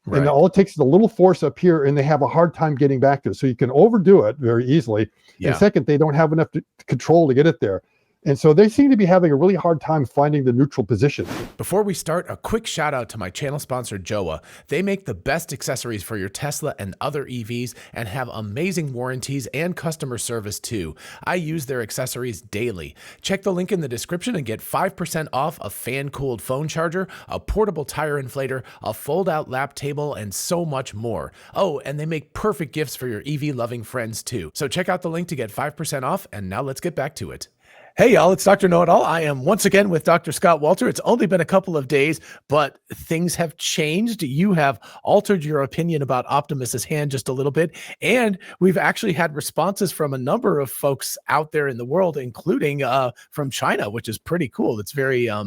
And Right. all it takes is a little force up here, and they have a hard time getting back to it. So you can overdo it very easily. Yeah. And second, they don't have enough control to get it there. And so they seem to be having a really hard time finding the neutral position. Before we start, a quick shout out to my channel sponsor, Joa. They make the best accessories for your Tesla and other EVs and have amazing warranties and customer service too. I use their accessories daily. Check the link in the description and get 5% off a fan-cooled phone charger, a portable tire inflator, a fold-out lap table, and so much more. Oh, and they make perfect gifts for your EV-loving friends too. So check out the link to get 5% off, and now let's get back to it. Hey, y'all, it's Dr. Know-It-All. I am once again with Dr. Scott Walter. It's only been a couple of days, but things have changed. You have altered your opinion about Optimus's hand just a little bit, and we've actually had responses from a number of folks out there in the world, including from China, which is pretty cool. It's very, I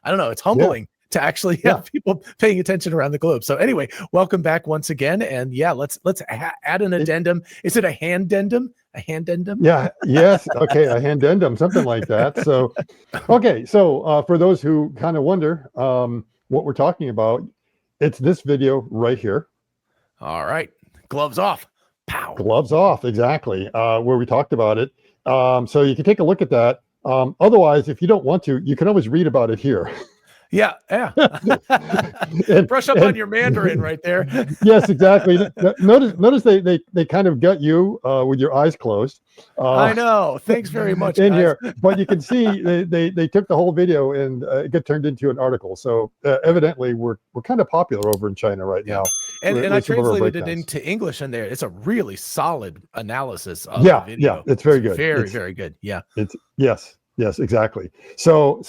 don't know, it's humbling to actually have people paying attention around the globe. So anyway, welcome back once again. And yeah, let's add an addendum. Is it a hand-dendum? A hand-dendum? Yeah. Yes. Okay. A hand-dendum, something like that. So, okay. So for those who kind of wonder what we're talking about, it's this video right here. All right. Gloves off. Pow. Gloves off. Exactly. Where we talked about it. So you can take a look at that. Otherwise, if you don't want to, you can always read about it here. Yeah. Brush up on your Mandarin right there. Yes, exactly. Notice they kind of got you with your eyes closed. I know. Thanks very much, in guys. here, but you can see they took the whole video and it got turned into an article. So evidently we're kind of popular over in China right now. And I translated it into English in there. It's a really solid analysis of the video. Yeah, it's very good. Very good. Yeah. It's Yes, exactly. So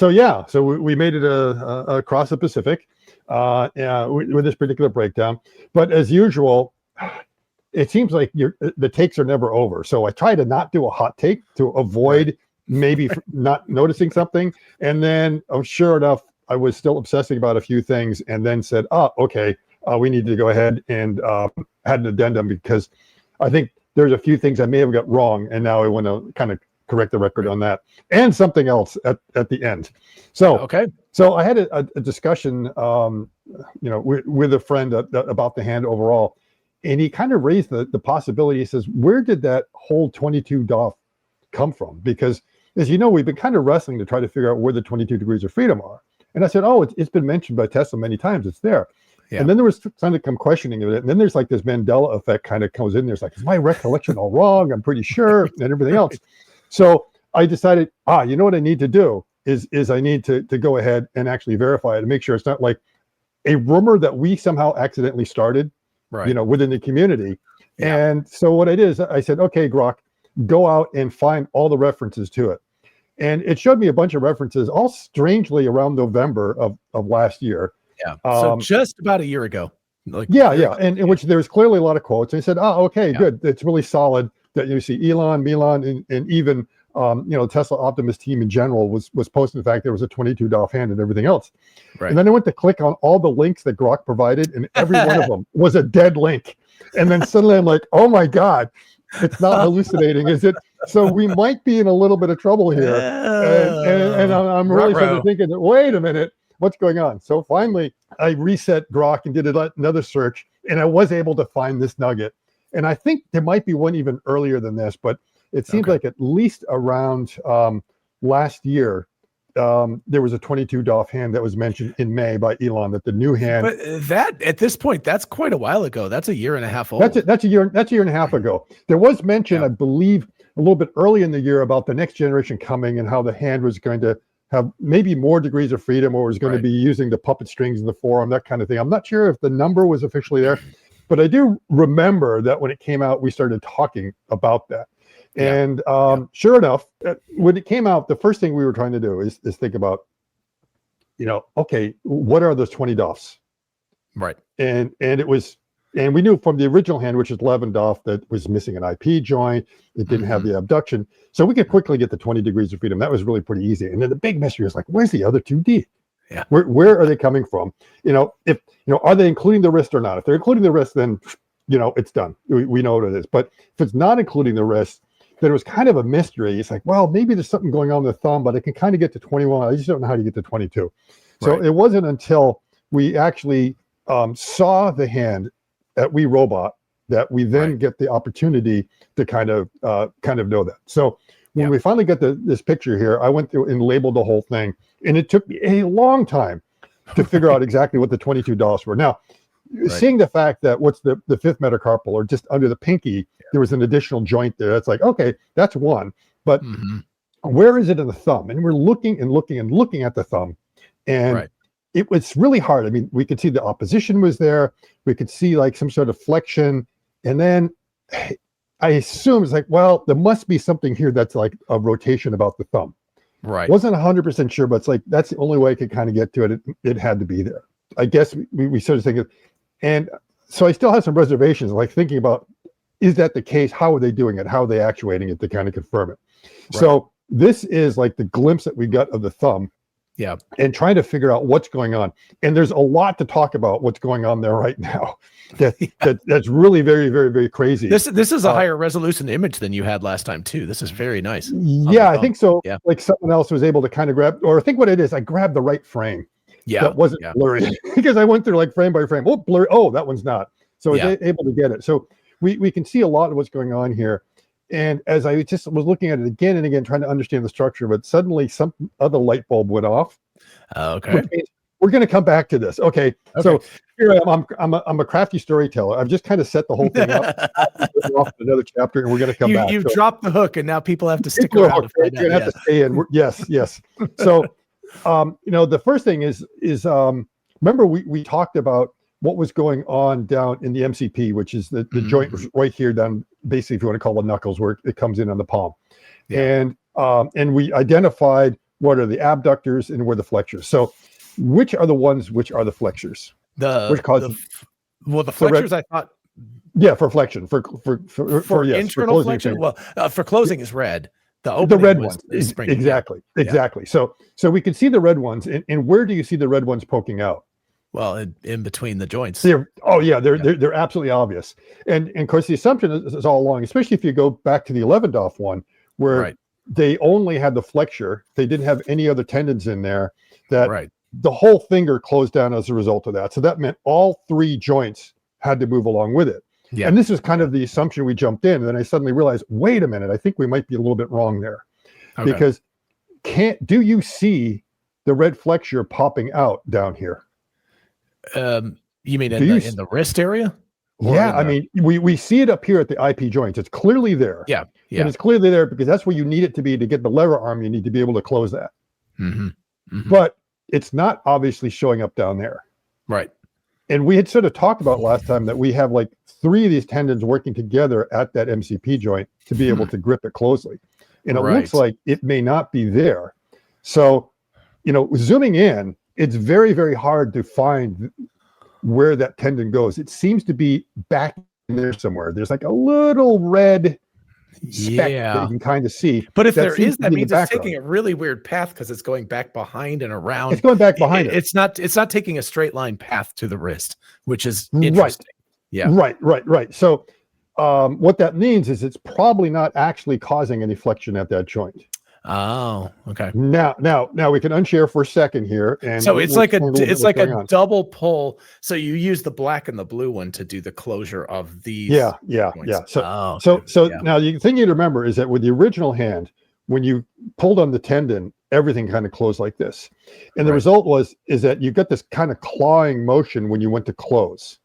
we made it across the Pacific with this particular breakdown. But as usual, it seems like the takes are never over. So I try to not do a hot take to avoid maybe not noticing something. And then, sure enough, I was still obsessing about a few things and then said, okay, we need to go ahead and had an addendum because I think there's a few things I may have got wrong. And now I want to kind of correct the record on that and something else at the end. So I had a discussion with a friend about the hand overall, and he kind of raised the possibility. He says, where did that whole 22 DOF come from? Because as you know, we've been kind of wrestling to try to figure out where the 22 degrees of freedom are. And I said, it's been mentioned by Tesla many times, it's there. And then there was kind of some questioning of it. And then there's like this Mandela effect kind of comes in. There's like, is my recollection all wrong? I'm pretty sure, and everything else. So I decided, you know what I need to do is I need to go ahead and actually verify it and make sure it's not like a rumor that we somehow accidentally started, within the community. Yeah. And so what I did is I said, okay, Grok, go out and find all the references to it. And it showed me a bunch of references, all strangely around November of last year. Yeah. So just about a year ago. And in which there's clearly a lot of quotes. And I said, okay, good. It's really solid that you see Elon, Milan, and even Tesla Optimus team in general was posting the fact there was a 22 DOF hand and everything else. Right. And then I went to click on all the links that Grok provided, and every one of them was a dead link. And then suddenly I'm like, oh my God, it's not hallucinating, is it? So we might be in a little bit of trouble here. And I'm really starting to thinking, wait a minute, what's going on? So finally I reset Grok and did another search, and I was able to find this nugget. And I think there might be one even earlier than this, but it seems like at least around last year, there was a 22 DOF hand that was mentioned in May by Elon, that the new hand. But that at this point, that's quite a while ago. That's a year and a half old. That's a year and a half ago. There was mention, I believe, a little bit early in the year about the next generation coming and how the hand was going to have maybe more degrees of freedom, or was going to be using the puppet strings in the forearm, that kind of thing. I'm not sure if the number was officially there, but I do remember that when it came out, we started talking about that. And sure enough, when it came out, the first thing we were trying to do is think about, okay, what are those 20 DOFs? Right. And we knew from the original hand, which is 11 DOF, that was missing an IP joint. It didn't have the abduction. So we could quickly get the 20 degrees of freedom. That was really pretty easy. And then the big mystery is like, where's the other 2D? Yeah. Where are they coming from? Are they including the wrist or not? If they're including the wrist, then, it's done. We know what it is. But if it's not including the wrist, then it was kind of a mystery. It's like, well, maybe there's something going on with the thumb, but I can kind of get to 21. I just don't know how to get to 22. So it wasn't until we actually saw the hand at We Robot, that we then get the opportunity to kind of know that. So when we finally get this picture here, I went through and labeled the whole thing, and it took me a long time to figure out exactly what the $22 were. Now, seeing the fact that what's the fifth metacarpal, or just under the pinky, there was an additional joint there. That's like, okay, that's one, but where is it in the thumb? And we're looking and looking and looking at the thumb, and it was really hard. I mean, we could see the opposition was there. We could see like some sort of flexion, and then I assume it's like, well, there must be something here that's like a rotation about the thumb. Right. Wasn't 100% sure, but it's like, that's the only way I could kind of get to it. It had to be there. I guess we sort of think of, and so I still have some reservations, like thinking about, is that the case? How are they doing it? How are they actuating it to kind of confirm it? Right. So this is like the glimpse that we got of the thumb. Yeah. And trying to figure out what's going on. And there's a lot to talk about what's going on there right now. That's really very, very, very crazy. This is a higher resolution image than you had last time too. This is very nice. Yeah, I think so. Yeah. Like someone else was able to kind of grab, or I think what it is, I grabbed the right frame. Yeah. That wasn't blurry because I went through like frame by frame. Oh, blurry. Oh, that one's not. So I was able to get it. So we can see a lot of what's going on here. And as I just was looking at it again and again, trying to understand the structure, but suddenly some other light bulb went off. Okay. We're going to come back to this. Okay. So here I am. I'm a crafty storyteller. I've just kind of set the whole thing up. Off another chapter, and we're going to come back. You've dropped the hook, and now people have to stick around. You're going to have to stay in. Yes. So, the first thing is remember we talked about what was going on down in the MCP, which is the joint right here down, basically, if you want to call it knuckles, where it comes in on the palm. Yeah. And we identified what are the abductors and where the flexures. So which are the ones which are the flexures? The flexures, I thought. Yeah, for flexion. For internal flexion. Well, for closing is red. The red ones is exactly. So we can see the red ones, and where do you see the red ones poking out? Well, in between the joints. They're absolutely obvious, and of course the assumption is all along, especially if you go back to the 11DOF one, where they only had the flexure, they didn't have any other tendons in there. That the whole finger closed down as a result of that. So that meant all three joints had to move along with it. Yeah. And this is kind of the assumption we jumped in. And then I suddenly realized, wait a minute, I think we might be a little bit wrong there. Okay. Because do you see the red flexure popping out down here? You mean in the wrist area? Yeah, I mean, we see it up here at the IP joints. It's clearly there. Yeah. And it's clearly there because that's where you need it to be to get the lever arm. You need to be able to close that. But it's not obviously showing up down there. Right. And we had sort of talked about last time that we have like three of these tendons working together at that MCP joint to be able to grip it closely. And it looks like it may not be there. So, zooming in, it's very, very hard to find where that tendon goes. It seems to be back in there somewhere. There's like a little red speck that you can kind of see. But if there is, that means it's taking a really weird path because it's going back behind and around. It's going back behind it. It's not taking a straight line path to the wrist, which is interesting. Yeah. Right. So what that means is it's probably not actually causing any flexion at that joint. Oh, okay. Now we can unshare for a second here, and so it's like a double pull. So you use the black and the blue one to do the closure of these. Yeah. So now the thing you remember is that with the original hand, when you pulled on the tendon, everything kind of closed like this, and the result is that you got this kind of clawing motion when you went to close.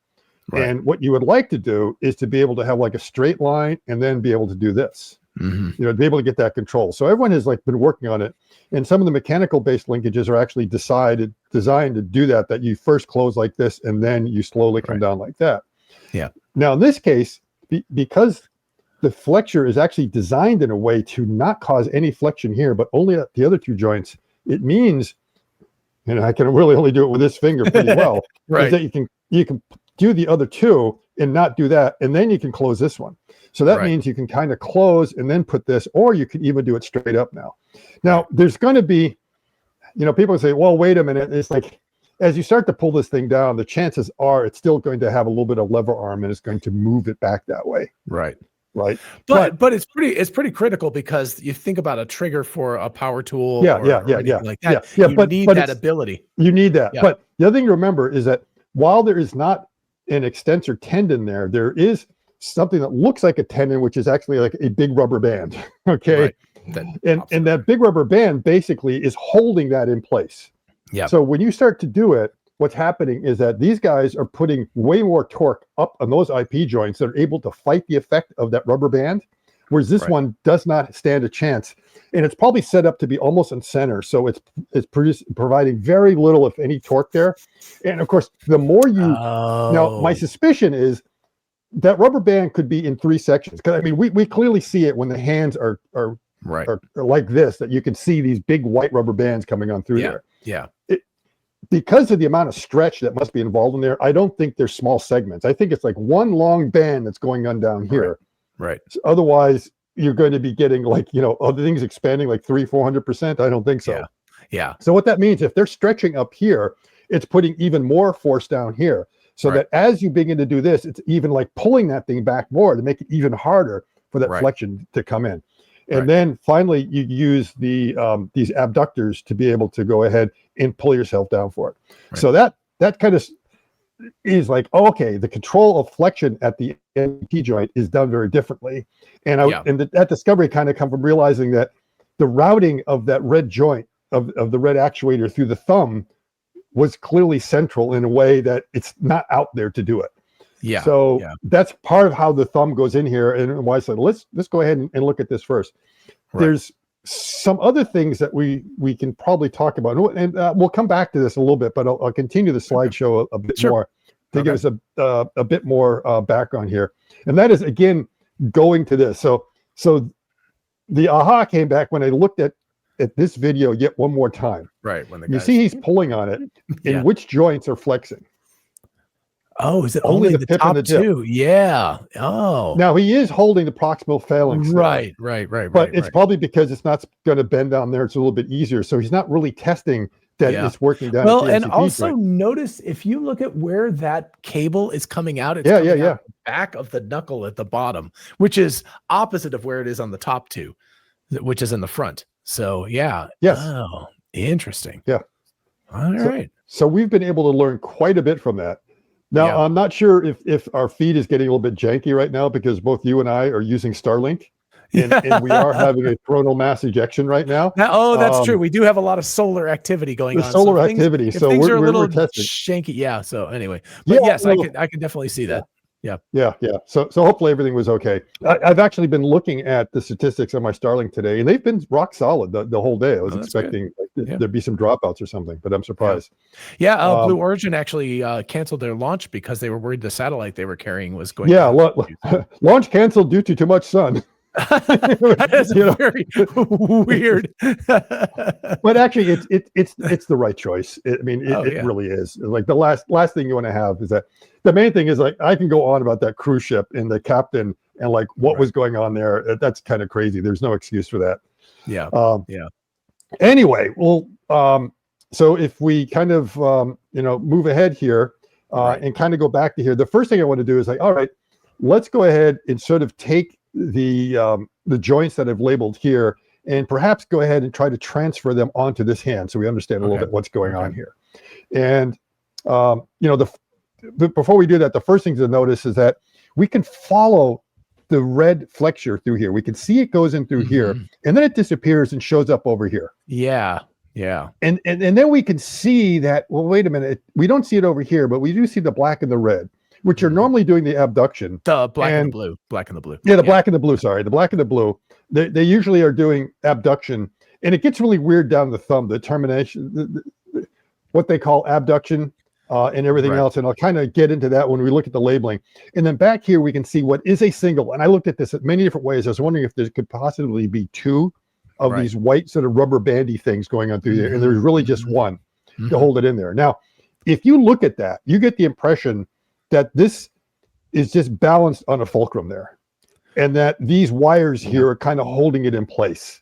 Right. And what you would like to do is to be able to have like a straight line and then be able to do this. To be able to get that control. So everyone has been working on it, and some of the mechanical based linkages are actually designed to do that you first close like this and then you slowly come down like that. Yeah. Now in this case, because the flexure is actually designed in a way to not cause any flexion here, but only at the other two joints, it means, and I can really only do it with this finger pretty well, is that you can do the other two and not do that, and then you can close this one. So that means you can kind of close and then put this, or you can even do it straight up now. Now, there's going to be, people say, well, wait a minute. It's like, as you start to pull this thing down, the chances are it's still going to have a little bit of lever arm and it's going to move it back that way. Right. But it's pretty critical because you think about a trigger for a power tool. Like that. You need that ability. You need that. Yeah. But the other thing to remember is that while there is not an extensor tendon there, there is something that looks like a tendon, which is actually like a big rubber band. Okay. Right. And that big rubber band basically is holding that in place. Yeah. So when you start to do it, what's happening is that these guys are putting way more torque up on those IP joints that are able to fight the effect of that rubber band, whereas this one does not stand a chance. And it's probably set up to be almost in center. So it's providing very little, if any, torque there. And of course, the more you, now my suspicion is that rubber band could be in 3 sections. Because I mean, we clearly see it when the hands are like this, that you can see these big white rubber bands coming on through there. Yeah. Because of the amount of stretch that must be involved in there, I don't think there's small segments. I think it's like one long band that's going on down here. Right. So otherwise, you're going to be getting like, other things expanding like 300-400%. I don't think so. Yeah. So what that means, if they're stretching up here, it's putting even more force down here. So that as you begin to do this, it's even like pulling that thing back more to make it even harder for that flexion to come in. And then finally, you use these abductors to be able to go ahead and pull yourself down for it. So that kind of is like, okay, the control of flexion at the NT joint is done very differently. And that discovery kind of come from realizing that the routing of that red joint of the red actuator through the thumb was clearly central in a way that it's not out there to do it. Yeah. So that's part of how the thumb goes in here, and why I said let's go ahead and look at this first. There's some other things that we can probably talk about, and we'll come back to this a little bit, but I'll continue the slideshow a bit more to give us a bit more background here. And that is, again, going to this. So the aha came back when I looked at this video yet one more time. Right. When you see he's pulling on it, and which joints are flexing? Oh, is it only the top two? Yeah. Oh. Now he is holding the proximal phalanx. Right. But it's probably because it's not going to bend down there. It's a little bit easier. So he's not really testing that it's working down. Well, and also notice if you look at where that cable is coming out, it's coming out the back of the knuckle at the bottom, which is opposite of where it is on the top two, which is in the front. So Yes. Oh, interesting. Yeah. All right. So we've been able to learn quite a bit from that. Now, I'm not sure if our feed is getting a little bit janky right now, because both you and I are using Starlink, and we are having a coronal mass ejection right now. That's true. We do have a lot of solar activity going on. Solar activity. So things are a little testing. shanky. Yeah. So anyway, but yes, I can definitely see that. Yeah. So hopefully everything was okay. I've actually been looking at the statistics on my Starlink today, and they've been rock solid the whole day. I was expecting there'd be some dropouts or something, but I'm surprised. Blue Origin actually canceled their launch because they were worried the satellite they were carrying was going. Launch canceled due to too much sun. That's very weird. But actually, it's the right choice. It really is. Like the last thing you want to have is that the main thing is, like, I can go on about that cruise ship and the captain and like what was going on there. That's kind of crazy. There's no excuse for that. Anyway, well, so if we kind of move ahead here and kind of go back to here, the first thing I want to do is like, all right, let's go ahead and sort of take the joints that I've labeled here and perhaps go ahead and try to transfer them onto this hand, so we understand a little bit what's going on here. And before we do that, the first thing to notice is that we can follow the red flexure through here. We can see it goes in through here, and then it disappears and shows up over here. Yeah. And then we can see that, well, wait a minute, we don't see it over here, but we do see the black and the red, which are normally doing the abduction. The black and the blue. Black and the blue. Yeah, the black and the blue, sorry. The black and the blue. They usually are doing abduction, and it gets really weird down the thumb, the termination, what they call abduction and everything else. And I'll kind of get into that when we look at the labeling. And then back here, we can see what is a single. And I looked at this at many different ways. I was wondering if there could possibly be two of these white sort of rubber bandy things going on through there. And there's really just one to hold it in there. Now, if you look at that, you get the impression that this is just balanced on a fulcrum there, and that these wires here are kind of holding it in place.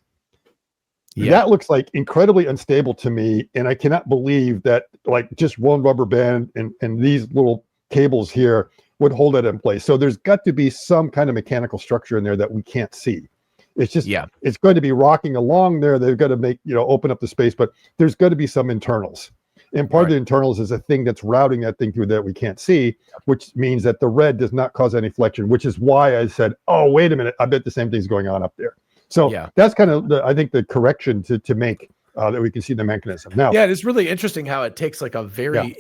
That looks like incredibly unstable to me, and I cannot believe that like just one rubber band and these little cables here would hold it in place. So there's got to be some kind of mechanical structure in there that we can't see. It's just it's going to be rocking along there. They've got to make open up the space, but there's got to be some internals. And part of the internals is a thing that's routing that thing through that we can't see, which means that the red does not cause any flexion, which is why I said, oh, wait a minute, I bet the same thing's going on up there. So that's kind of, I think, the correction to make that we can see the mechanism. Now, it's really interesting how it takes like a very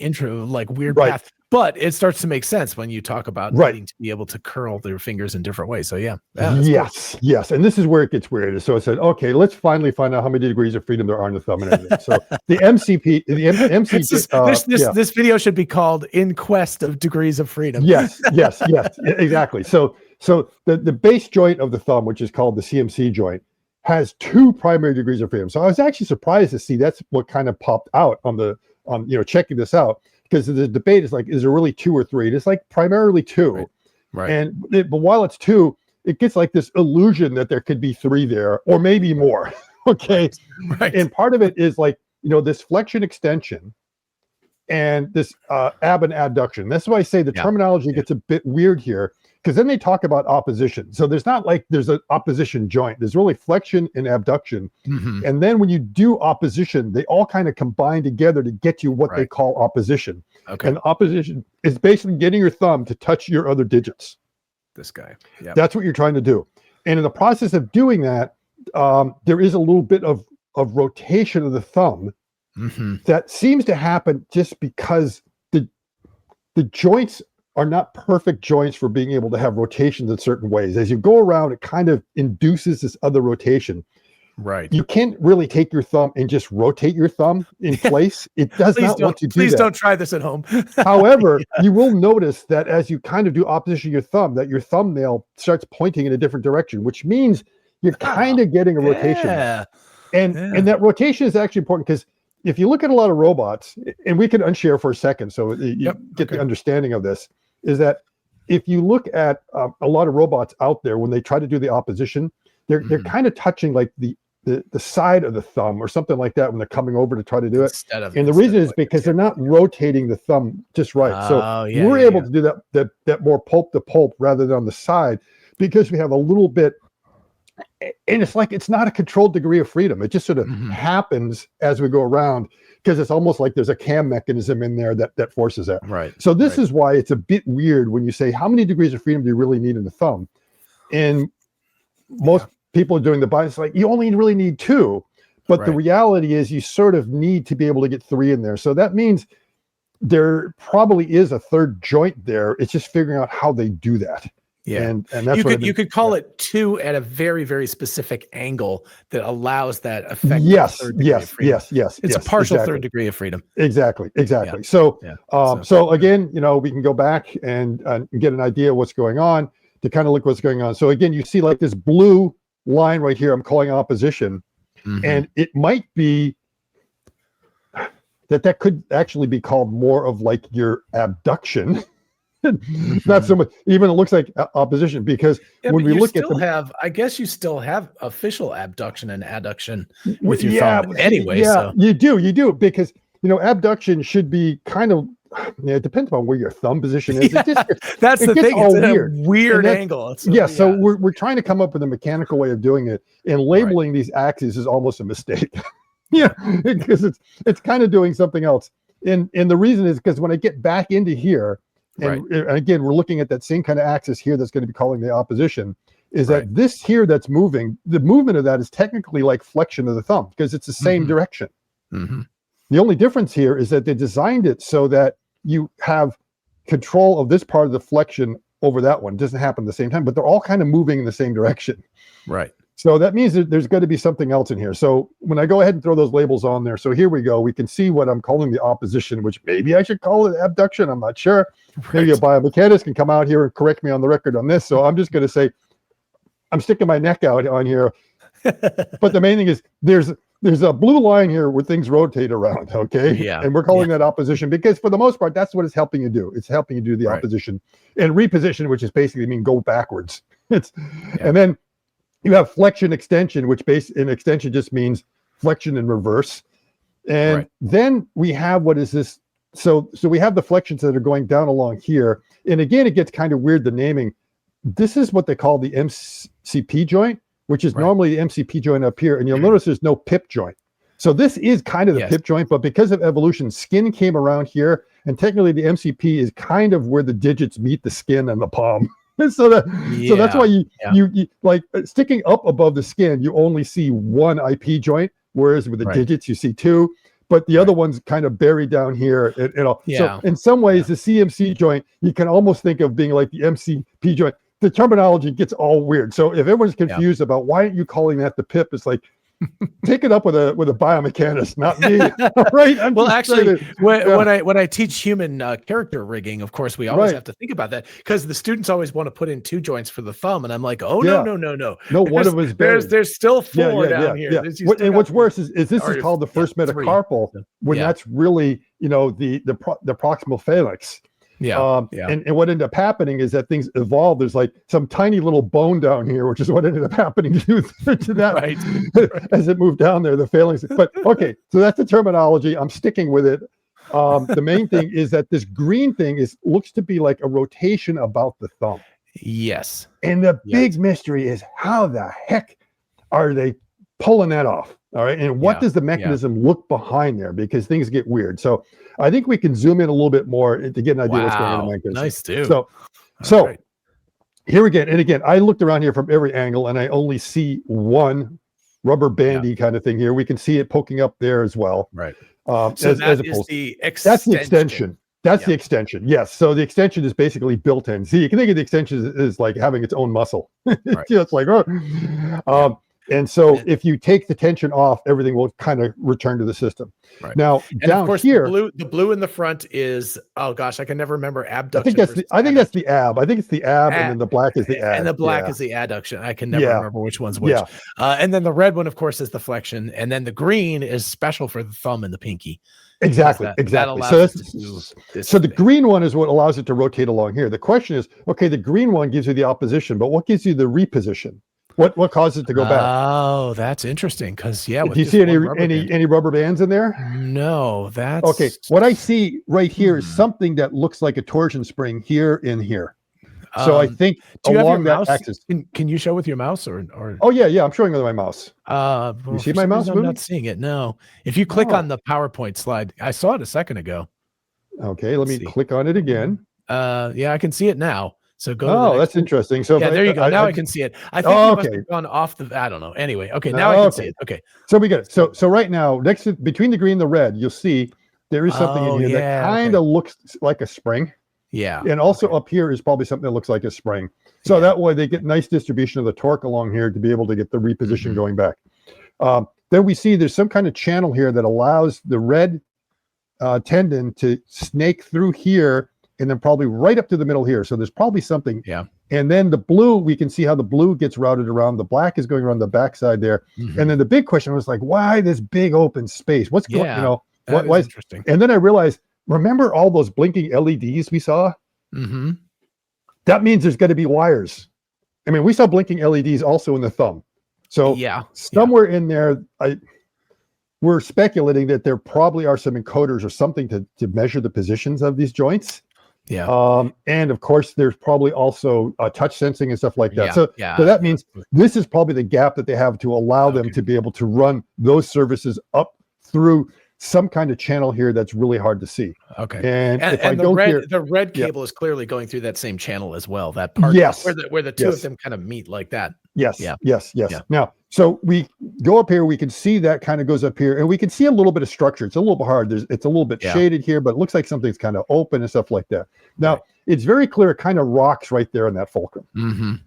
weird path, but it starts to make sense when you talk about needing to be able to curl their fingers in different ways. So yes. And this is where it gets weird. So I said, okay, let's finally find out how many degrees of freedom there are in the thumb and everything. So the MCP, this video should be called "In Quest of Degrees of Freedom." Yes, exactly. So the base joint of the thumb, which is called the CMC joint, has 2 primary degrees of freedom. So I was actually surprised to see that's what kind of popped out on checking this out, because the debate is like, is there really 2 or 3? It's like primarily 2. Right. But while it's 2, it gets like this illusion that there could be 3 there, or maybe more. Okay. Right. And part of it is like, this flexion extension and this ab and adduction. That's why I say the terminology gets a bit weird here, because then they talk about opposition. So there's not like there's an opposition joint. There's really flexion and abduction. And then when you do opposition, they all kind of combine together to get you what they call opposition. Okay. And opposition is basically getting your thumb to touch your other digits. This guy. That's what you're trying to do. And in the process of doing that, there is a little bit of rotation of the thumb that seems to happen just because the joints are not perfect joints for being able to have rotations in certain ways. As you go around, it kind of induces this other rotation. Right. You can't really take your thumb and just rotate your thumb in place. It does not want to do that. Please don't try this at home. However, you will notice that as you kind of do opposition to your thumb, that your thumbnail starts pointing in a different direction, which means you're kind of getting a rotation. And that rotation is actually important, because if you look at a lot of robots, and we can unshare for a second so you get the understanding of this, is that if you look at a lot of robots out there, when they try to do the opposition, they're kind of touching like the side of the thumb or something like that when they're coming over to try to do it. And the reason is because they're not rotating the thumb just right. So we're able to do that more pulp to pulp rather than on the side, because we have a little bit. And it's like, it's not a controlled degree of freedom. It just sort of happens as we go around, because it's almost like there's a cam mechanism in there that forces that. Right. So this is why it's a bit weird when you say, how many degrees of freedom do you really need in the thumb? And most people are doing the bias, like, you only really need 2. But the reality is you sort of need to be able to get 3 in there. So that means there probably is a 3rd joint there. It's just figuring out how they do that. Yeah, and that's you could call it 2 at a very, very specific angle that allows that effect. Yes. It's a partial 3rd degree of freedom. Exactly. So, so again, we can go back and get an idea of what's going on, to kind of look what's going on. So again, you see like this blue line right here, I'm calling opposition, and it might be that could actually be called more of like your abduction. Not so much, even it looks like opposition, because when we look at them, I guess you still have official abduction and adduction with your thumb anyway. So you do, because abduction should be kind of, it depends on where your thumb position is. That's the thing. It's a weird angle. So we're trying to come up with a mechanical way of doing it, and labeling these axes is almost a mistake. Because it's kind of doing something else. And the reason is because when I get back into here, and again, we're looking at that same kind of axis here that's going to be calling the opposition, is that this here that's moving, the movement of that is technically like flexion of the thumb, because it's the same direction. The only difference here is that they designed it so that you have control of this part of the flexion over that one. It doesn't happen at the same time, but they're all kind of moving in the same direction. Right. So that means that there's going to be something else in here. So when I go ahead and throw those labels on there, so here we go, we can see what I'm calling the opposition, which maybe I should call it abduction. I'm not sure. Maybe a biomechanicist can come out here and correct me on the record on this. So I'm just going to say, I'm sticking my neck out on here. But the main thing is there's a blue line here where things rotate around. Okay. Yeah. And we're calling that opposition, because for the most part, that's what it's helping you do. It's helping you do the opposition, and reposition, which is basically mean go backwards. And then you have flexion extension, which in extension just means flexion in reverse. And then we have, what is this? So we have the flexions that are going down along here. And again, it gets kind of weird, the naming. This is what they call the MCP joint, which is normally the MCP joint up here. And you'll notice there's no pip joint. So this is kind of the pip joint, but because of evolution, skin came around here, and technically the MCP is kind of where the digits meet the skin and the palm. So that's why you like sticking up above the skin, you only see one IP joint, whereas with the digits you see two, but the other one's kind of buried down here. So in some ways, the CMC joint you can almost think of being like the MCP joint. The terminology gets all weird. So if everyone's confused about why aren't you calling that the pip, it's like, take it up with a biomechanist, not me. Right? Well, actually, when I teach human character rigging, of course, we always have to think about that, because the students always want to put in 2 joints for the thumb, and I'm like, oh no. No, one of us there's still 4 down here. And what's worse is this is called the first metacarpal, when that's really the proximal phalanx. And what ended up happening is that things evolved. There's like some tiny little bone down here, which is what ended up happening to that as it moved down there, the phalanx. But okay, so that's the terminology. I'm sticking with it. The main thing is that this green thing looks to be like a rotation about the thumb. Yes. And the big mystery is how the heck are they pulling that off? All right. And what does the mechanism look behind there? Because things get weird. So I think we can zoom in a little bit more to get an idea what's going on in the mechanism. Nice, too. So here again, and again, I looked around here from every angle, and I only see one rubber bandy kind of thing here. We can see it poking up there as well. Right. So that is the extension. That's the extension. That's the extension. Yes. So the extension is basically built in. See, you can think of the extension as like having its own muscle. It's like, and so if you take the tension off, everything will kind of return to the system. Right. Now, and down of course, here, the blue in the front is, oh gosh, I can never remember abduction. I think that's the ab. I think it's the ab, and then the black is the ad. And the black is the adduction. I can never remember which one's which. And then the red one, of course, is the flexion, and then the green is special for the thumb and the pinky. Exactly. So the green one is what allows it to rotate along here. The question is, okay, the green one gives you the opposition, but what gives you the reposition? What causes it to go back? Oh, that's interesting. Because do you see any rubber bands in there? No, that's okay. What I see right here is something that looks like a torsion spring here in here. So I think along that axis. Can you show with your mouse or? Oh yeah, I'm showing with my mouse. You see my mouse moving? I'm not seeing it. No. If you click on the PowerPoint slide, I saw it a second ago. Okay, let me click on it again. Yeah, I can see it now. So go. Oh, that's interesting. So there you go. Now I can see it. I think you must have gone off the. I don't know. Anyway, okay. Now I can see it. Okay. So we get it. So right now, between the green and the red, you'll see there is something in here that kind of looks like a spring. Yeah. And also up here is probably something that looks like a spring. So that way they get nice distribution of the torque along here to be able to get the reposition going back. Then we see there's some kind of channel here that allows the red tendon to snake through here, and then probably right up to the middle here. So there's probably something. Yeah. And then the blue, we can see how the blue gets routed around. The black is going around the backside there. And then the big question was like, why this big open space? What's going, why is interesting? And then I realized, remember all those blinking LEDs we saw? That means there's got to be wires. I mean, we saw blinking LEDs also in the thumb. So somewhere in there, we're speculating that there probably are some encoders or something to measure the positions of these joints. And of course, there's probably also touch sensing and stuff like that. So that means this is probably the gap that they have to allow them to be able to run those services up through some kind of channel here that's really hard to see. Okay. And if I the go red, here, the red cable is clearly going through that same channel as well. That part where the two of them kind of meet like that. Yes. Now, so we go up here, we can see that kind of goes up here, and we can see a little bit of structure. It's a little bit hard. It's a little bit shaded here, but it looks like something's kind of open and stuff like that. Now, it's very clear it kind of rocks right there in that fulcrum.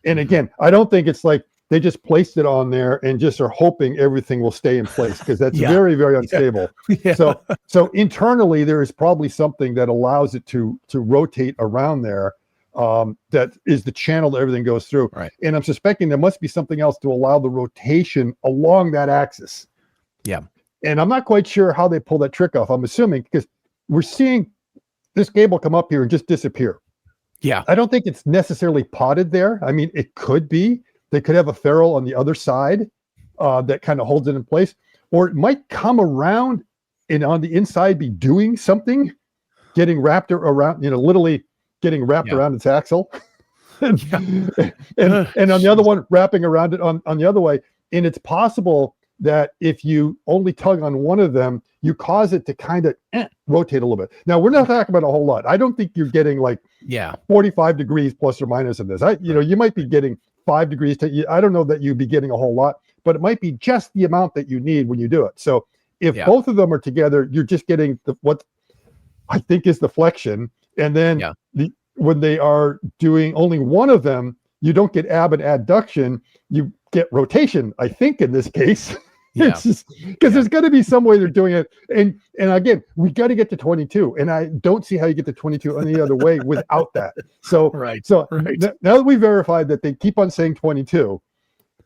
And again, I don't think it's like they just placed it on there and just are hoping everything will stay in place, because that's very, very unstable. So internally, there is probably something that allows it to rotate around there. That is the channel that everything goes through. And I'm suspecting there must be something else to allow the rotation along that axis. And I'm not quite sure how they pull that trick off. I'm assuming because we're seeing this cable come up here and just disappear. I don't think it's necessarily potted there. I mean, it could be. They could have a ferrule on the other side that kind of holds it in place, or it might come around and on the inside be doing something, getting wrapped around, literally getting wrapped around its axle, and on the other one wrapping around it on the other way. And it's possible that if you only tug on one of them, you cause it to kind of rotate a little bit. Now, we're not talking about a whole lot. I don't think you're getting like 45 degrees plus or minus of this. You might be getting 5 degrees I don't know that you'd be getting a whole lot, but it might be just the amount that you need when you do it. So if both of them are together, you're just getting what I think is the flexion. And then when they are doing only one of them, you don't get ab and adduction, you get rotation, I think, in this case. It's just because there's got to be some way they're doing it. And again, we got to get to 22. And I don't see how you get to 22 any other way without that. So, now that we verified that they keep on saying 22,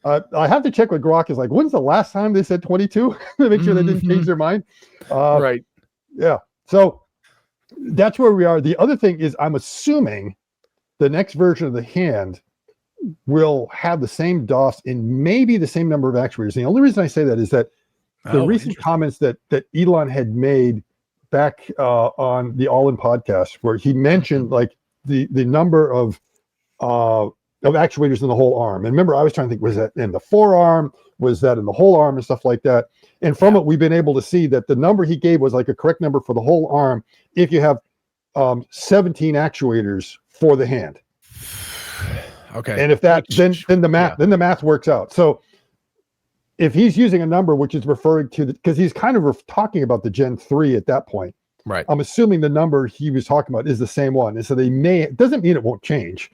I have to check with Grok is like, when's the last time they said 22 to make sure they didn't change their mind? Yeah. So that's where we are. The other thing is I'm assuming the next version of the hand will have the same DOFs and maybe the same number of actuators. The only reason I say that is that the recent comments that Elon had made back on the All In podcast, where he mentioned like the number of actuators in the whole arm. And remember, I was trying to think, was that in the forearm? Was that in the whole arm and stuff like that? And from it, we've been able to see that the number he gave was like a correct number for the whole arm if you have 17 actuators for the hand. Okay. And if that, then the math works out. So if he's using a number which is referring to because he's kind of talking about the Gen 3 at that point, right? I'm assuming the number he was talking about is the same one, and so it doesn't mean it won't change.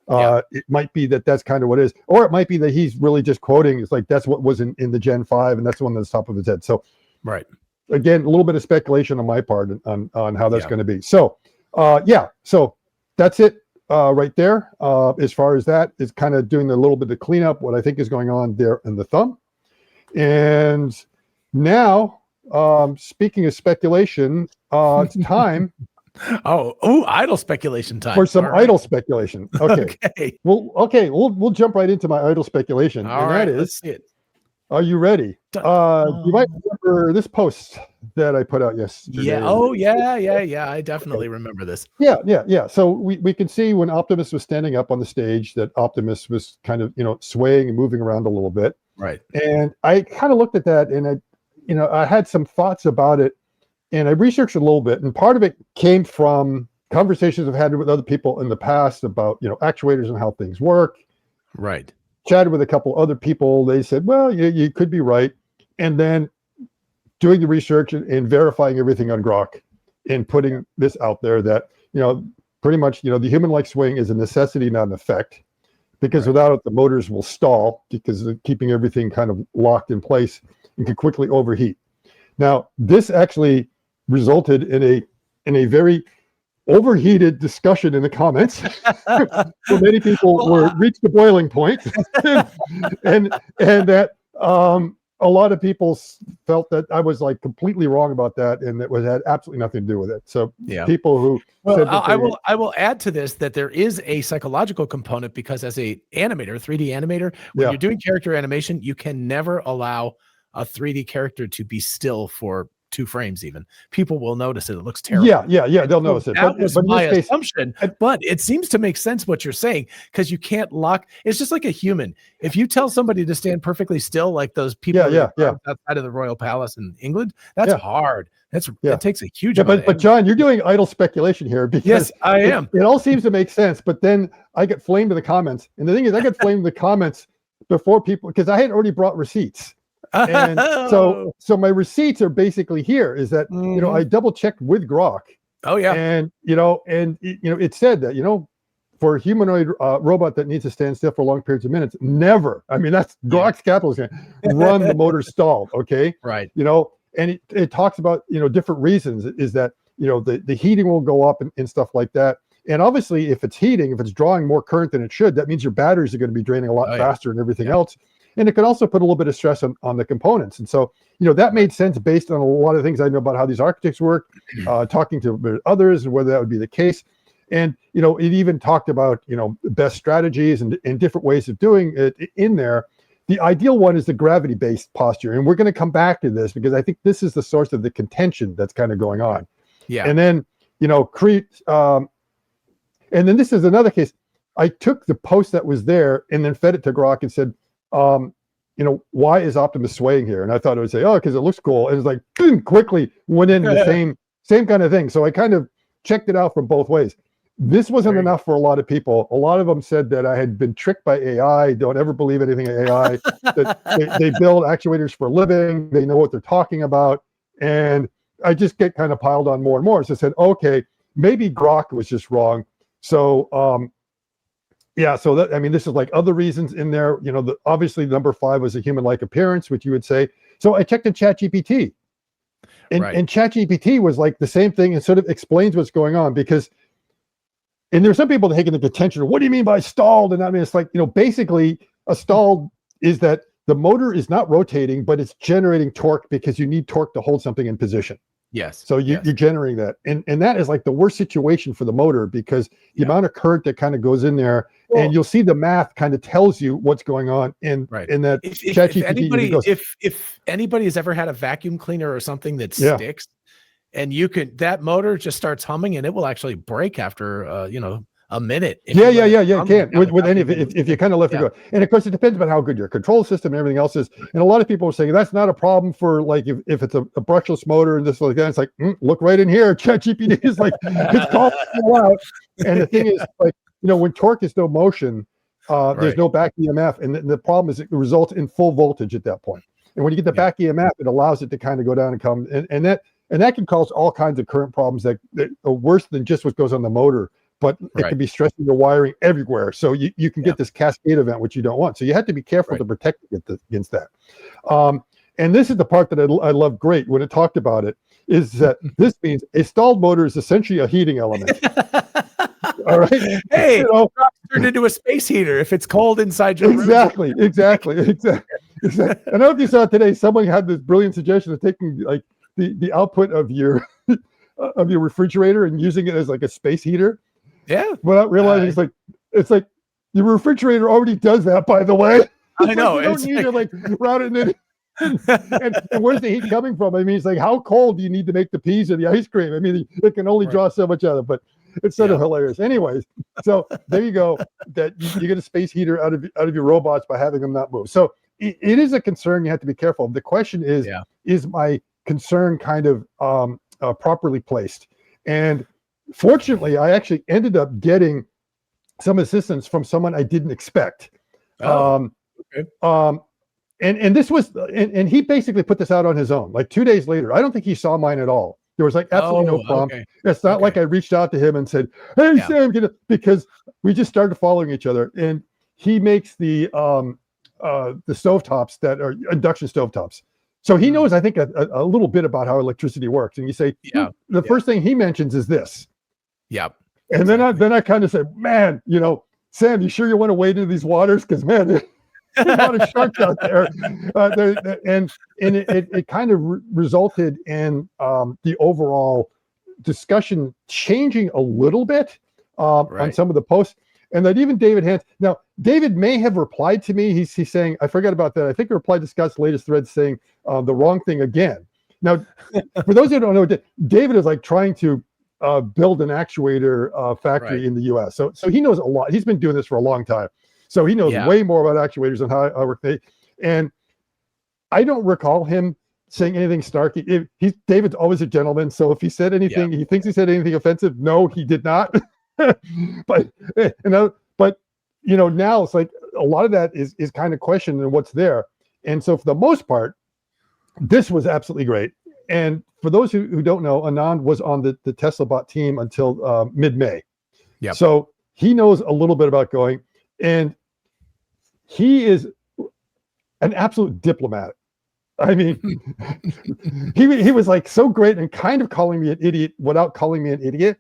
It might be that's kind of what it is, or it might be that he's really just quoting. It's like that's what was in the Gen 5, and that's the one that's top of his head. So, again, a little bit of speculation on my part on how that's going to be. So, so that's it. Right there, as far as that is kind of doing a little bit of cleanup, what I think is going on there in the thumb. And now, speaking of speculation, it's time. Idle speculation time. For some idle speculation. Okay. We'll jump right into my idle speculation. Let's see it. Are you ready? You might remember this post that I put out yesterday. I definitely remember this. Yeah. So we can see when Optimus was standing up on the stage that Optimus was kind of, swaying and moving around a little bit. Right. And I kind of looked at that and I had some thoughts about it and I researched a little bit. And part of it came from conversations I've had with other people in the past about, actuators and how things work. Right. Chatted with a couple other people. They said, well, you could be right. And then doing the research and verifying everything on Grok and putting this out there that, pretty much, the human-like swing is a necessity, not an effect, because without it, the motors will stall because of keeping everything kind of locked in place and can quickly overheat. Now, this actually resulted in a very overheated discussion in the comments. So many people reached the boiling point, and that a lot of people felt that I was like completely wrong about that, and that had absolutely nothing to do with it. So people who said that I will add to this that there is a psychological component because as a animator, 3D animator, when you're doing character animation, you can never allow a 3D character to be still for 2 frames. Even people will notice it. It looks terrible. They'll notice it. That was my assumption, but it seems to make sense what you're saying because you can't lock. It's just like a human. If you tell somebody to stand perfectly still, like those people outside of the Royal Palace in England, that's hard. It takes a huge amount. But John, you're doing idle speculation here because yes, I am. It all seems to make sense, but then I get flamed in the comments, and the thing is, I get flamed in the comments before people because I had already brought receipts. And so my receipts are basically here is that, I double checked with Grok. And, it said that, for a humanoid robot that needs to stand still for long periods of minutes, never, I mean, that's Grok's capitalism, run the motor stalled. Okay. Right. And it talks about, different reasons is that, the heating will go up and stuff like that. And obviously if it's heating, if it's drawing more current than it should, that means your batteries are going to be draining a lot faster and everything else. And it could also put a little bit of stress on the components. And so, that made sense based on a lot of things I know about how these architects work, talking to others and whether that would be the case. And, it even talked about, best strategies and different ways of doing it in there. The ideal one is the gravity-based posture. And we're going to come back to this because I think this is the source of the contention that's kind of going on. Yeah. And then, and then this is another case. I took the post that was there and then fed it to Grok and said, why is Optimus swaying here? And I thought it would say, oh, because it looks cool. And it's like, quickly went into the same kind of thing. So I kind of checked it out from both ways. This wasn't enough for a lot of people. A lot of them said that I had been tricked by AI. Don't ever believe anything AI. That they build actuators for a living. They know what they're talking about. And I just get kind of piled on more and more. So I said, okay, maybe Grok was just wrong. So, so that, I mean, this is like other reasons in there. Obviously number 5 was a human-like appearance, which you would say. So I checked in ChatGPT. And ChatGPT was like the same thing and sort of explains what's going on and there's some people taking the contention, what do you mean by stalled? And I mean, it's like, basically a stalled is that the motor is not rotating, but it's generating torque because you need torque to hold something in position. Yes. So you're generating that. And that is like the worst situation for the motor because the amount of current that kind of goes in there, and you'll see the math kind of tells you what's going on in that. If anybody has ever had a vacuum cleaner or something that sticks, and that motor just starts humming and it will actually break after a minute. You can with any if you kind of let it go. And of course it depends on how good your control system and everything else is. And a lot of people are saying that's not a problem for like if it's a brushless motor and this like that. It's like look right in here. ChatGPT is like it's calling it out. And the thing is like when torque is no motion, there's no back EMF, and the problem is it results in full voltage at that point. And when you get the back EMF, it allows it to kind of go down and come and that can cause all kinds of current problems that are worse than just what goes on the motor, but it can be stressing your wiring everywhere. So you can get this cascade event, which you don't want. So you have to be careful to protect against that. And this is the part that I love great when it talked about it, is that this means a stalled motor is essentially a heating element. All right. Hey, turned into a space heater if it's cold inside your room. Exactly. I don't know if you saw today, someone had this brilliant suggestion of taking like the output of your refrigerator and using it as like a space heater. Yeah. Without realizing it's like your refrigerator already does that, by the way. I know. You don't need to like route it in. And where's the heat coming from? I mean, it's like, how cold do you need to make the peas or the ice cream? I mean, it can only draw so much out of it, but it's sort of hilarious. Anyways, so there you go. That you get a space heater out of your robots by having them not move. So it is a concern you have to be careful of. The question is my concern kind of properly placed? And fortunately, I actually ended up getting some assistance from someone I didn't expect. And this was, and he basically put this out on his own. Like 2 days later, I don't think he saw mine at all. There was like absolutely no problem. It's not like I reached out to him and said, "Hey Sam," because we just started following each other. And he makes the stovetops that are induction stovetops. So he knows, I think, a little bit about how electricity works. And you say, the first thing he mentions is this. Yeah. And then I kind of said, man, Sam, you sure you want to wade into these waters? Because man, there's a lot of sharks out there. And it kind of resulted in the overall discussion changing a little bit on some of the posts. And that even David Hans, now David may have replied to me. He's saying, I forgot about that. I think he replied to Scott's latest thread saying the wrong thing again. Now, for those who don't know, David is like trying to build an actuator factory in the US. So he knows a lot. He's been doing this for a long time. So he knows way more about actuators and how I work. And I don't recall him saying anything snarky. David's always a gentleman. So if he said anything, he thinks he said anything offensive. No, he did not. But now it's like a lot of that is kind of questioned what's there. And so for the most part, this was absolutely great. And for those who don't know, Anand was on the Tesla bot team until mid-May. Yeah. So he knows a little bit about going, and he is an absolute diplomat. I mean, he was like so great and kind of calling me an idiot without calling me an idiot,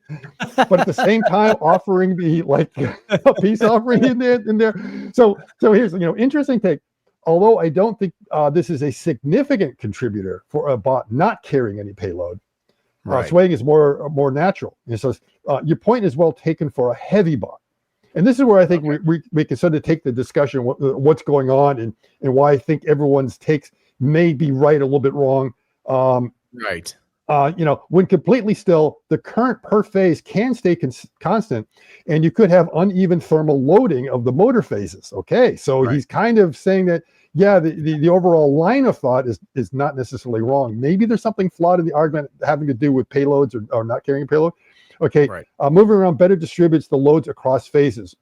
but at the same time offering me like a peace offering in there. So here's interesting take. Although I don't think this is a significant contributor for a bot not carrying any payload, swaying is more natural. And so your point is well taken for a heavy bot. And this is where I think we can sort of take the discussion what's going on and why I think everyone's takes may be right a little bit wrong. when completely still, the current per phase can stay constant, and you could have uneven thermal loading of the motor phases. Okay, so he's kind of saying that, yeah, the overall line of thought is not necessarily wrong. Maybe there's something flawed in the argument having to do with payloads or not carrying a payload. Okay, moving around better distributes the loads across phases.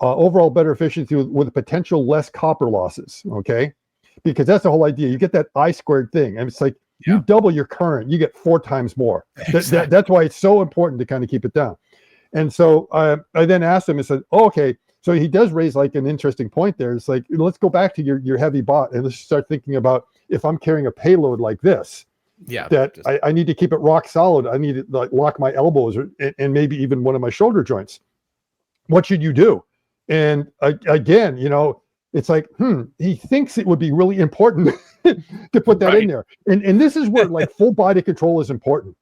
Overall better efficiency with potential less copper losses. Okay, because that's the whole idea. You get that I squared thing, and it's like, you double your current, you get 4 times more. Exactly. That's why it's so important to kind of keep it down. And so I then asked him and said, okay, so he does raise like an interesting point there. It's like, let's go back to your heavy bot and let's start thinking about, if I'm carrying a payload like this, that I need to keep it rock solid. I need to like lock my elbows and maybe even one of my shoulder joints. What should you do? And again, it's like, he thinks it would be really important to put that in there. And this is where like full body control is important,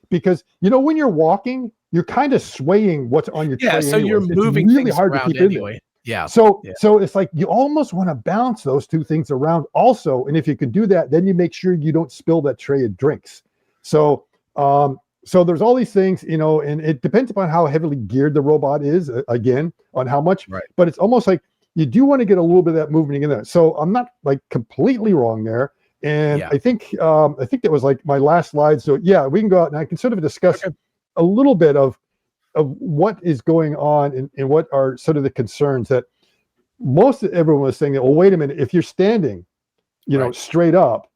because, when you're walking, you're kind of swaying what's on your tray. So you're moving really things hard around to keep anyway. So it's like, you almost want to balance those two things around also. And if you can do that, then you make sure you don't spill that tray of drinks. So there's all these things, and it depends upon how heavily geared the robot is, again, on how much, but it's almost like, you do want to get a little bit of that movement in there. So I'm not like completely wrong there. And I think that was like my last slide. So yeah, we can go out and I can sort of discuss a little bit of what is going on and what are sort of the concerns that most everyone was saying that, well, wait a minute, if you're standing, straight up,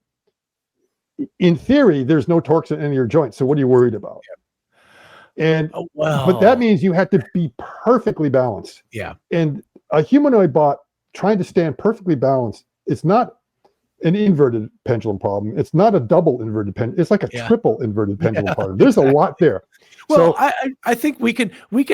in theory, there's no torques in any of your joints. So what are you worried about? And but that means you have to be perfectly balanced. And a humanoid bot trying to stand perfectly balanced, it's not an inverted pendulum problem. It's not a double inverted pendulum. It's like a triple inverted pendulum problem. There's a lot there. Well, so, I think we can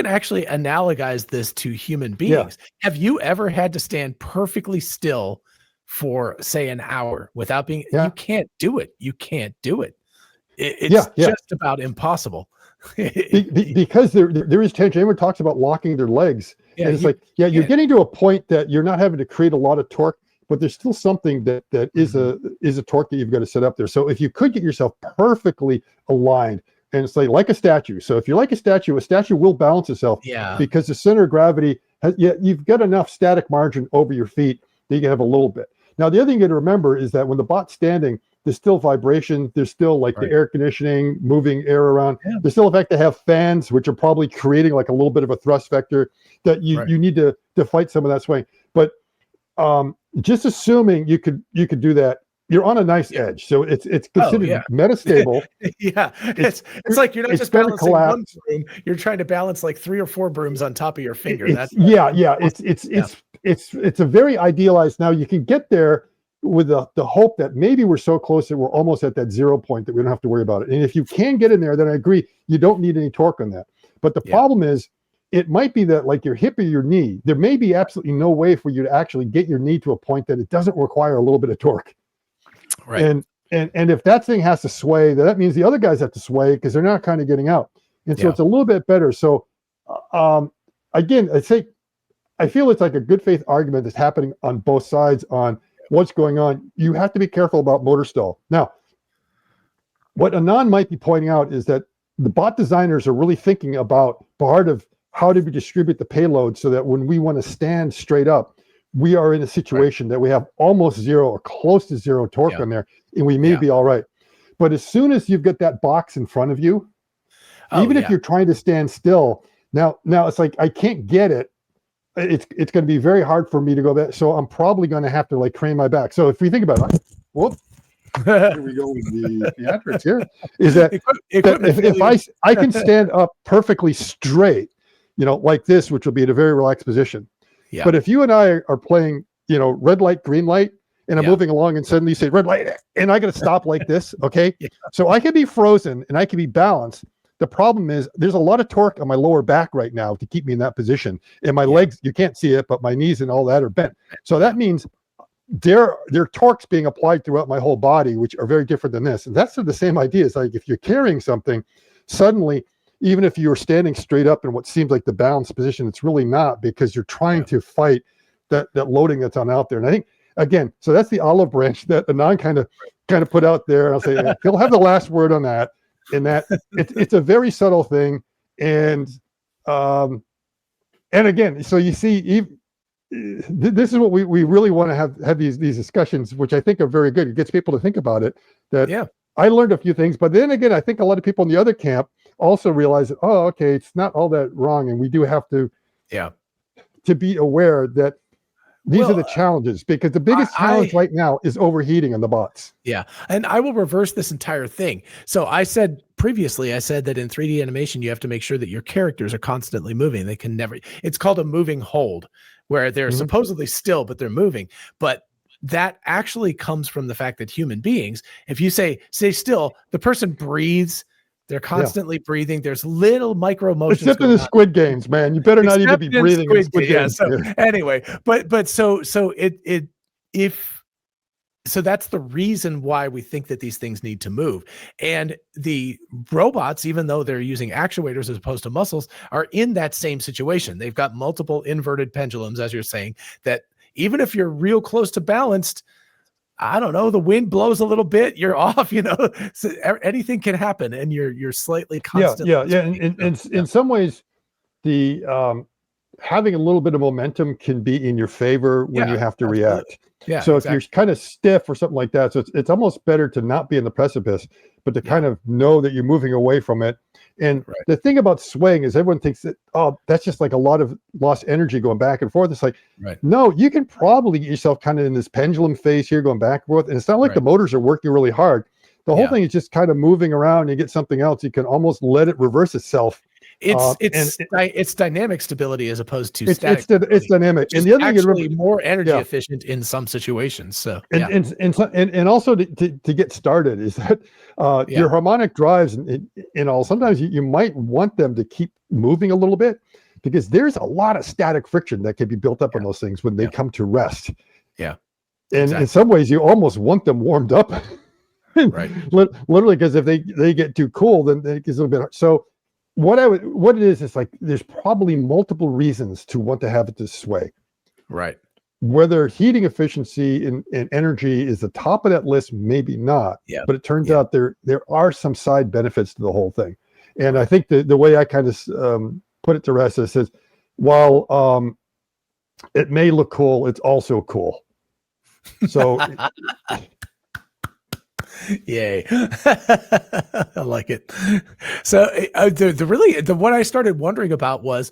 actually analogize this to human beings. Have you ever had to stand perfectly still for, say, an hour without being? You can't do it. You can't do it. It's just about impossible. Because there is tension. Everyone talks about locking their legs. And it's like, you're getting to a point that you're not having to create a lot of torque, but there's still something that is a torque that you've got to set up there. So if you could get yourself perfectly aligned, and it's like a statue. So if you're like a statue will balance itself because the center of gravity has, you've got enough static margin over your feet that you can have a little bit. Now, the other thing you got to remember is that when the bot's standing, there's still vibration. There's still like the air conditioning, moving air around. There's still the fact to have fans, which are probably creating like a little bit of a thrust vector that you need to fight some of that swing. But just assuming you could do that, you're on a nice edge. So it's considered metastable. It's like you're not just balancing one broom. You're trying to balance like 3 or 4 brooms on top of your finger. It's a very idealized. Now you can get there with the hope that maybe we're so close that we're almost at that 0 point that we don't have to worry about it. And if you can get in there, then I agree, you don't need any torque on that. But the problem is, it might be that like your hip or your knee, there may be absolutely no way for you to actually get your knee to a point that it doesn't require a little bit of torque. And if that thing has to sway, that means the other guys have to sway because they're not kind of getting out. And so it's a little bit better. So again, I feel it's like a good faith argument that's happening on both sides on what's going on. You have to be careful about motor stall. Now, what Anand might be pointing out is that the bot designers are really thinking about part of how do we distribute the payload so that when we want to stand straight up, we are in a situation that we have almost zero or close to zero torque on there, and we may be all right. But as soon as you've got that box in front of you, even if you're trying to stand still, now it's like, I can't get it. It's going to be very hard for me to go back. So I'm probably going to have to like crane my back. So if we think about it, whoop, here we go with the theatrics here, is that if I can stand up perfectly straight, like this, which will be in a very relaxed position. But if you and I are playing, red light, green light, and I'm moving along and suddenly you say red light, and I got to stop like this. Okay. So I can be frozen and I can be balanced. The problem is there's a lot of torque on my lower back right now to keep me in that position. And my legs, you can't see it, but my knees and all that are bent. So that means there are torques being applied throughout my whole body, which are very different than this. And that's the same idea. It's like if you're carrying something, suddenly, even if you're standing straight up in what seems like the balanced position, it's really not, because you're trying to fight that loading that's on out there. And I think, again, so that's the olive branch that Anand kind of put out there. I'll say he'll have the last word on that. in that it's a very subtle thing. And again, so you see, this is what we really want to have these discussions, which I think are very good. It gets people to think about it. That I learned a few things, but then again, I think a lot of people in the other camp also realize that, oh, okay, it's not all that wrong, and we do have to be aware that these are the challenges, because the biggest challenge right now is overheating on the bots. Yeah. And I will reverse this entire thing. So I said previously, I said that in 3D animation, you have to make sure that your characters are constantly moving. They can never, it's called a moving hold, where they're supposedly still, but they're moving. But that actually comes from the fact that human beings, if you say still, the person breathes, they're constantly breathing. There's little micro motions. Except in the Squid Games, man. You better not even be breathing in Squid Games. So anyway, but so that's the reason why we think that these things need to move. And the robots, even though they're using actuators as opposed to muscles, are in that same situation. They've got multiple inverted pendulums, as you're saying, that even if you're real close to balanced, I don't know, the wind blows a little bit, you're off, so anything can happen, and you're slightly constantly. In some ways, the having a little bit of momentum can be in your favor when you have to react. So if you're kind of stiff or something like that, so it's almost better to not be in the precipice, but to kind of know that you're moving away from it. And the thing about swaying is everyone thinks that, oh, that's just like a lot of lost energy going back and forth. It's like, no, you can probably get yourself kind of in this pendulum phase here, going back and forth. And it's not like the motors are working really hard. The whole thing is just kind of moving around, and you get something else. You can almost let it reverse itself. It's dynamic stability as opposed to static. It's dynamic, and the other thing is more energy efficient in some situations. So and also to get started is that your harmonic drives and all. Sometimes you might want them to keep moving a little bit, because there's a lot of static friction that can be built up on those things when they come to rest. And in some ways, you almost want them warmed up. Literally, because if they get too cool, then it gets a little bit hard. So what it is like there's probably multiple reasons to want to have it to sway. Whether heating efficiency and energy is the top of that list, maybe not. But it turns out there are some side benefits to the whole thing. And I think the way I kind of put it to rest is, while it may look cool, it's also cool. So yay. I like it. So what I started wondering about was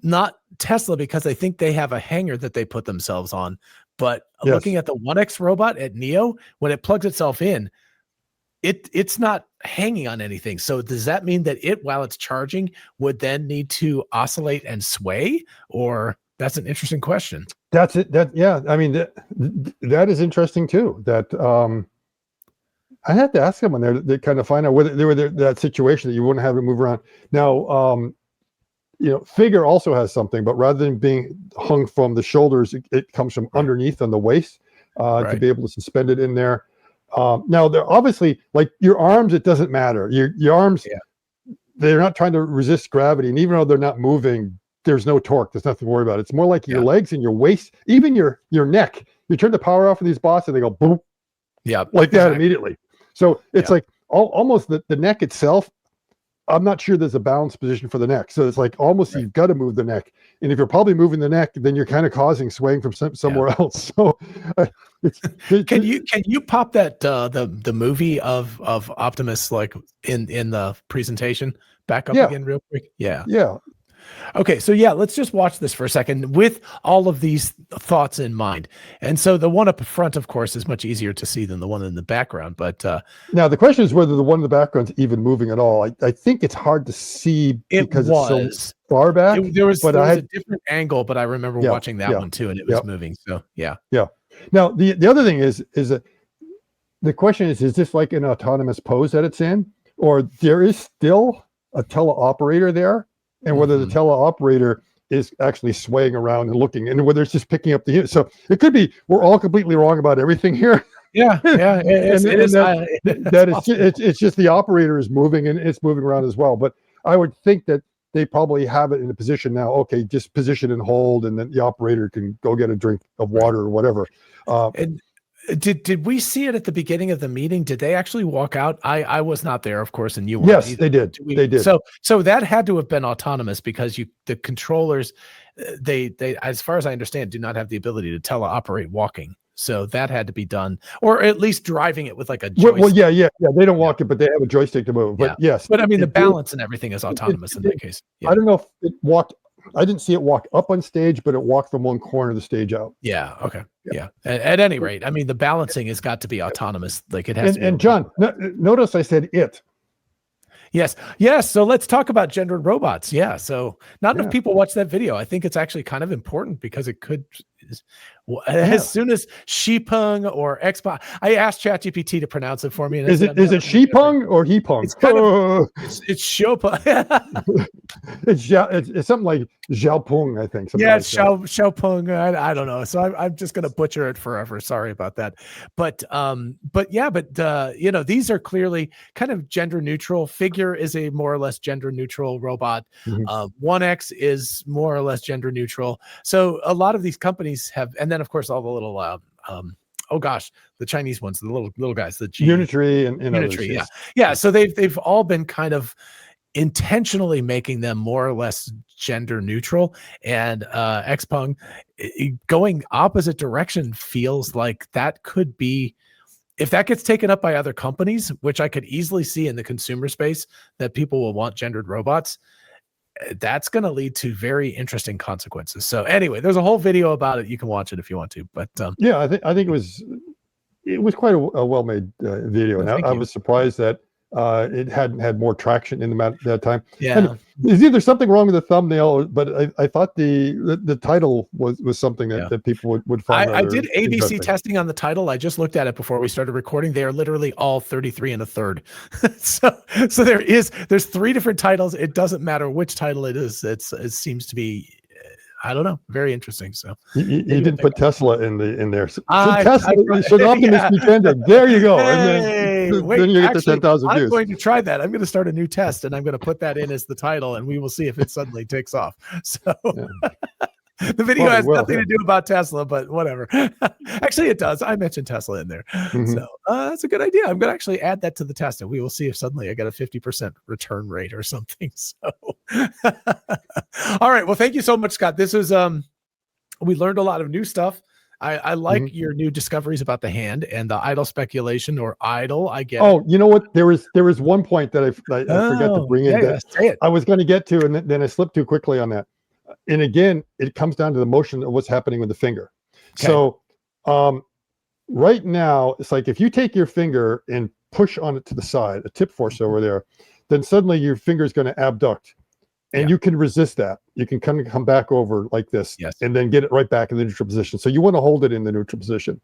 not Tesla, because I think they have a hanger that they put themselves on, but looking at the 1X robot at NEO, when it plugs itself in, it's not hanging on anything. So does that mean that while it's charging, would then need to oscillate and sway? Or that's an interesting question. That's it. I mean, that is interesting too. That I had to ask someone there to kind of find out whether they were that situation that you wouldn't have to move around. Now, Figure also has something, but rather than being hung from the shoulders, it comes from underneath on the waist to be able to suspend it in there. Now, they're obviously, like your arms, it doesn't matter. Your arms, they're not trying to resist gravity, and even though they're not moving, there's no torque. There's nothing to worry about. It's more like your legs and your waist, even your neck. You turn the power off of these bots, and they go boom, like that immediately. So it's like almost the neck itself. I'm not sure there's a balanced position for the neck. So it's like almost you've got to move the neck. And if you're probably moving the neck, then you're kind of causing swaying from somewhere else. So can you pop that the movie of Optimus, like in the presentation back up again real quick? Okay, so let's just watch this for a second with all of these thoughts in mind. And so the one up front, of course, is much easier to see than the one in the background. But now the question is whether the one in the background is even moving at all. I think it's hard to see because it's so far back. There was a different angle, but I remember watching that one too, and it was moving. So yeah. Now the other thing is that the question is this like an autonomous pose that it's in, or there is still a teleoperator there? And whether the teleoperator is actually swaying around and looking, and whether it's just picking up the unit. So it could be we're all completely wrong about everything here. It's just the operator is moving, and it's moving around as well. But I would think that they probably have it in a position now. Okay, just position and hold, and then the operator can go get a drink of water or whatever. Did we see it at the beginning of the meeting? Did they actually walk out? I was not there, of course, and you weren't Yes, either. they did. They did. So that had to have been autonomous because the controllers, they as far as I understand, do not have the ability to teleoperate walking. So that had to be done, or at least driving it with like a joystick. Well, yeah. They don't walk it, but they have a joystick to move. But yes. But I mean, the balance and everything is autonomous in that case. Yeah. I don't know if it walked. I didn't see it walk up on stage, but it walked from one corner of the stage out. Yeah. Okay. Yeah. At any rate, I mean, the balancing has got to be autonomous. Like it has to be. And John, notice I said it. Yes. So let's talk about gendered robots. Yeah. So not enough people watch that video. I think it's actually kind of important because it could, as soon as Shipeng or Xbox, I asked ChatGPT to pronounce it for me. And is it Shipeng or Hepeng? It's kind of, it's Shopeng. it's something like Xiaopeng, I think. Yeah, like Xiaopeng. I don't know. So I'm just going to butcher it forever. Sorry about that. But these are clearly kind of gender neutral. Figure is a more or less gender neutral robot. Mm-hmm. 1X is more or less gender neutral. So a lot of these companies have, and then of course all the little the Chinese ones, the little guys, the Unitree and Unitree, others, yeah. So they've all been kind of intentionally making them more or less gender neutral, and Xpeng going opposite direction feels like that could be, if that gets taken up by other companies, which I could easily see in the consumer space, that people will want gendered robots. That's going to lead to very interesting consequences. So anyway, there's a whole video about it. You can watch it if you want to, but I think it was quite a well-made video. And I was surprised that it hadn't had more traction in that time. Yeah. And there's either something wrong with the thumbnail, but I thought the title was something that people would find. I did ABC testing on the title. I just looked at it before we started recording. They are literally all 33 1/3. so there's 3 different titles. It doesn't matter which title it is. It seems to be, I don't know, very interesting. So you didn't put Tesla in there. So Tesla should Optimus be gendered. There you go. Hey, then you get the 10,000 views. I'm going to try that. I'm going to start a new test, and I'm going to put that in as the title, and we will see if it suddenly takes off. So the video has nothing to do about Tesla, but whatever. Actually, it does. I mentioned Tesla in there. Mm-hmm. So that's a good idea. I'm going to actually add that to the test, and we will see if suddenly I get a 50% return rate or something. So, all right. Well, thank you so much, Scott. This is, we learned a lot of new stuff. I like your new discoveries about the hand and the idle speculation or idle. I get. Oh, you know what? There was one point that I forgot to bring in. That I was going to get to, and then I slipped too quickly on that. And again, it comes down to the motion of what's happening with the finger. Okay. So right now, it's like if you take your finger and push on it to the side, a tip force over there, then suddenly your finger is going to abduct. And you can resist that. You can come back over like this, and then get it right back in the neutral position. So you want to hold it in the neutral position.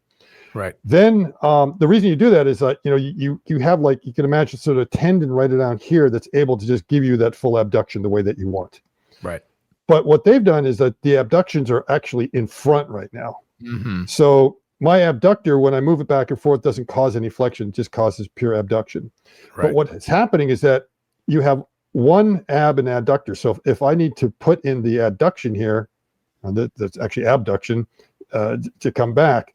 Right. Then the reason you do that is that you have, like, you can imagine sort of a tendon right around here that's able to just give you that full abduction the way that you want. Right. But what they've done is that the abductions are actually in front right now. Mm-hmm. So my abductor, when I move it back and forth, doesn't cause any flexion, just causes pure abduction. Right. But what is happening is that you have one ab and adductor. So if I need to put in the adduction here, that's actually abduction, to come back,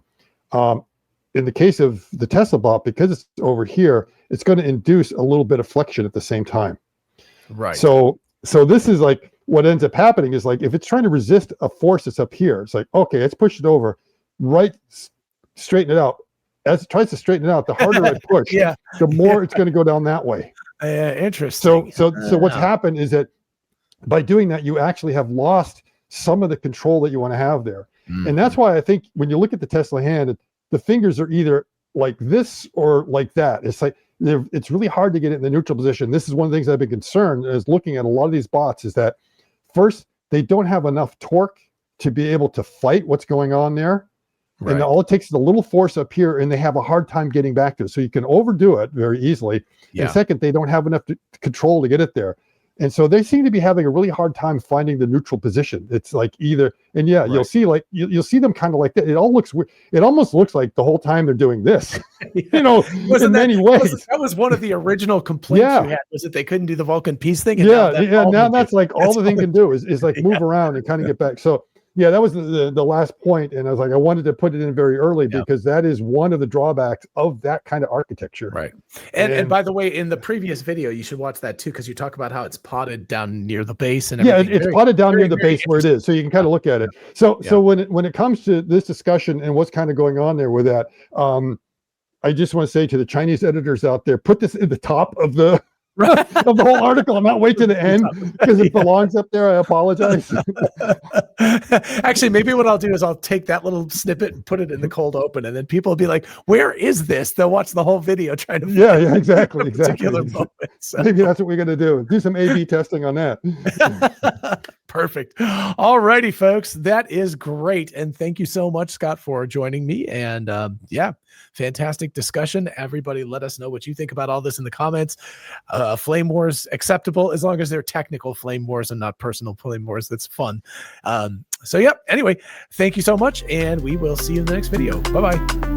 in the case of the Tesla bot, because it's over here, it's going to induce a little bit of flexion at the same time. Right. So this is like, what ends up happening is, like, if it's trying to resist a force that's up here, it's like, okay, let's push it over, straighten it out. As it tries to straighten it out, the harder I push, the more it's going to go down that way. Interesting. So what's happened is that by doing that, you actually have lost some of the control that you want to have there. Mm-hmm. And that's why I think when you look at the Tesla hand, the fingers are either like this or like that. It's like, it's really hard to get it in the neutral position. This is one of the things I've been concerned as looking at a lot of these bots, is that first, they don't have enough torque to be able to fight what's going on there. Right. And all it takes is a little force up here, and they have a hard time getting back to it. So you can overdo it very easily. Yeah. And second, they don't have enough control to get it there. And so they seem to be having a really hard time finding the neutral position. It's like either, and you'll see, like, you'll see them kind of like that. It all looks weird. It almost looks like the whole time they're doing this, in many ways. That was one of the original complaints you had, was that they couldn't do the Vulcan peace thing. And now that's like all the thing can do is like move around and kind of get back. So Yeah, that was the last point, and I was like, I wanted to put it in very early Yeah. because that is one of the drawbacks of that kind of architecture. Right. And And by the way, in the previous video, you should watch that too, because you talk about how it's potted down near the base and yeah, everything. it's potted down near the very base where it is, so you can kind of look at it. So Yeah. so when it comes to this discussion and what's kind of going on there with that, I just want to say to the Chinese editors out there, put this in the top of the of the whole article. I'm not wait to the end because it belongs up there. I apologize. Actually, maybe what I'll do is I'll take that little snippet and put it in the cold open, and then people will be like, "Where is this?" They'll watch the whole video trying to Yeah, exactly, particular moment. So. Maybe that's what we're gonna do. Do some A/B testing on that. Perfect. All righty, folks. That is great. And thank you so much, Scott, for joining me. And yeah, fantastic discussion. Everybody let us know what you think about all this in the comments. Flame wars acceptable as long as they're technical flame wars and not personal flame wars. That's fun. So yeah, anyway, thank you so much. And we will see you in the next video. Bye-bye.